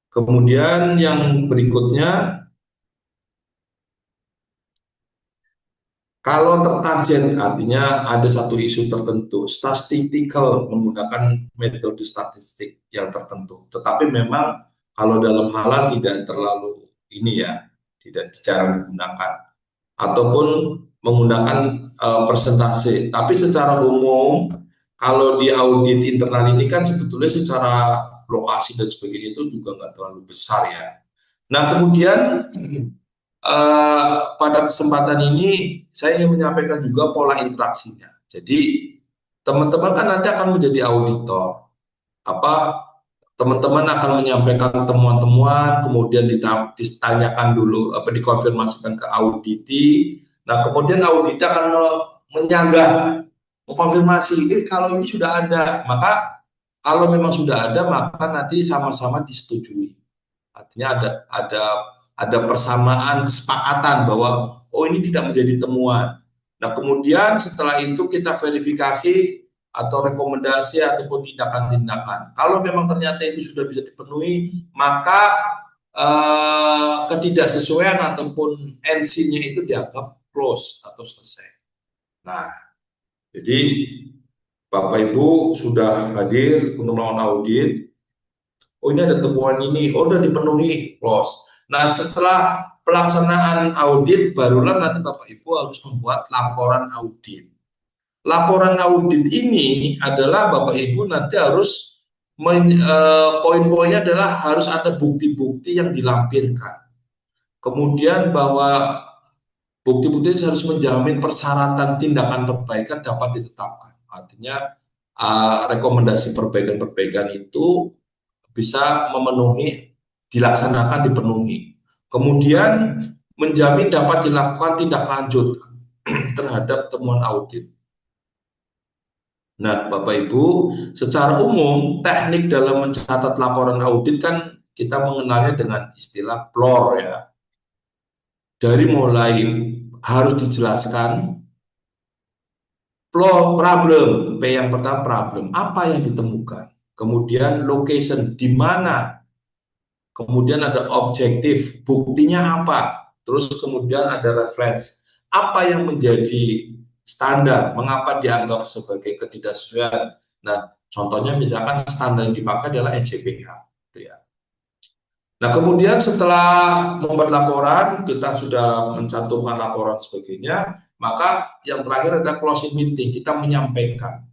Kemudian yang berikutnya, kalau tertarget artinya ada satu isu tertentu, statistical menggunakan metode statistik yang tertentu. Tetapi memang kalau dalam halal tidak terlalu ini ya, tidak jarang digunakan. Ataupun menggunakan persentase. Tapi secara umum, kalau di audit internal ini kan sebetulnya secara lokasi dan sebagainya itu juga nggak terlalu besar ya. Nah, kemudian pada kesempatan ini saya ingin menyampaikan juga pola interaksinya. Jadi teman-teman kan nanti akan menjadi auditor. Teman-teman akan menyampaikan temuan-temuan, kemudian ditanyakan dulu, dikonfirmasikan ke auditi. Nah, kemudian auditi akan menyanggah, mengkonfirmasi, kalau ini sudah ada, maka kalau memang sudah ada, maka nanti sama-sama disetujui. Artinya ada persamaan kesepakatan bahwa ini tidak menjadi temuan. Nah, kemudian setelah itu kita verifikasi atau rekomendasi ataupun tindakan-tindakan. Kalau memang ternyata itu sudah bisa dipenuhi, maka ketidaksesuaian ataupun NC-nya itu dianggap close atau selesai. Nah, jadi Bapak Ibu sudah hadir untuk melakukan audit. Ini ada temuan ini, udah dipenuhi, close. Nah, setelah pelaksanaan audit, barulah nanti Bapak Ibu harus membuat laporan audit. Laporan audit ini adalah Bapak Ibu nanti harus poin-poinnya adalah harus ada bukti-bukti yang dilampirkan. Kemudian bahwa bukti-bukti harus menjamin persyaratan tindakan perbaikan dapat ditetapkan. Artinya rekomendasi perbaikan-perbaikan itu bisa dilaksanakan, dipenuhi. Kemudian menjamin dapat dilakukan tindak lanjut terhadap temuan audit. Nah, Bapak Ibu, secara umum teknik dalam mencatat laporan audit kan kita mengenalnya dengan istilah PLOR ya. Dari mulai harus dijelaskan problem, P yang pertama problem, apa yang ditemukan, kemudian location, di mana, kemudian ada objektif, buktinya apa, terus kemudian ada reference, apa yang menjadi standar, mengapa dianggap sebagai ketidaksesuaian. Nah, contohnya misalkan standar yang dipakai adalah SJPH. Ya. Nah, kemudian setelah membuat laporan, kita sudah mencantumkan laporan sebagainya, maka yang terakhir ada closing meeting, kita menyampaikan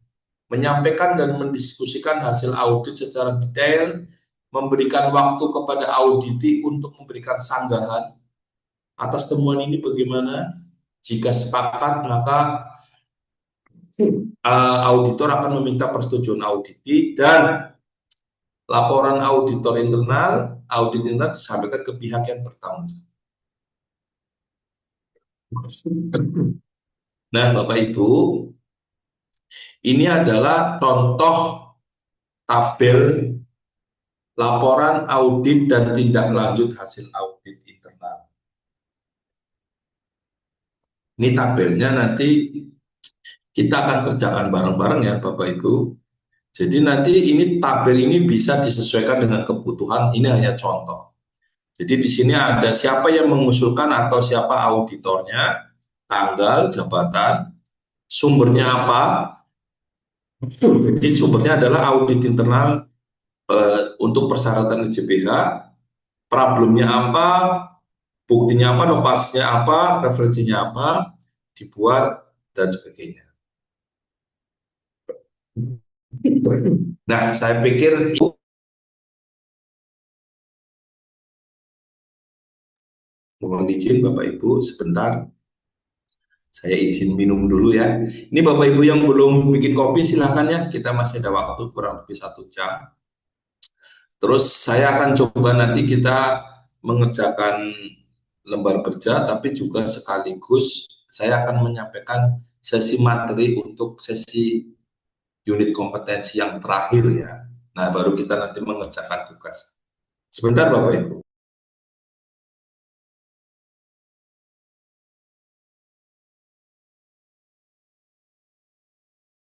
dan mendiskusikan hasil audit secara detail, memberikan waktu kepada auditi untuk memberikan sanggahan atas temuan ini bagaimana. Jika sepakat, maka auditor akan meminta persetujuan auditi dan laporan auditor internal, audit internal disampaikan ke pihak yang bertanggung jawab. Nah, Bapak Ibu, ini adalah contoh tabel laporan audit dan tindak lanjut hasil audit internal. Ini tabelnya nanti kita akan kerjakan bareng-bareng ya Bapak Ibu. Jadi nanti ini tabel ini bisa disesuaikan dengan kebutuhan, ini hanya contoh. Jadi di sini ada siapa yang mengusulkan atau siapa auditornya, tanggal, jabatan, sumbernya apa. Jadi sumbernya adalah audit internal untuk persyaratan SJPH, problemnya apa, buktinya apa, lokasinya apa, referensinya apa, dibuat, dan sebagainya. Nah, saya pikir mohon izin Bapak Ibu sebentar. Saya izin minum dulu ya. Ini Bapak Ibu yang belum bikin kopi silahkan ya. Kita masih ada waktu kurang lebih 1 jam. Terus saya akan coba nanti kita mengerjakan lembar kerja, tapi juga sekaligus saya akan menyampaikan sesi materi untuk sesi unit kompetensi yang terakhir ya. Nah, baru kita nanti mengerjakan tugas. Sebentar Bapak Ibu.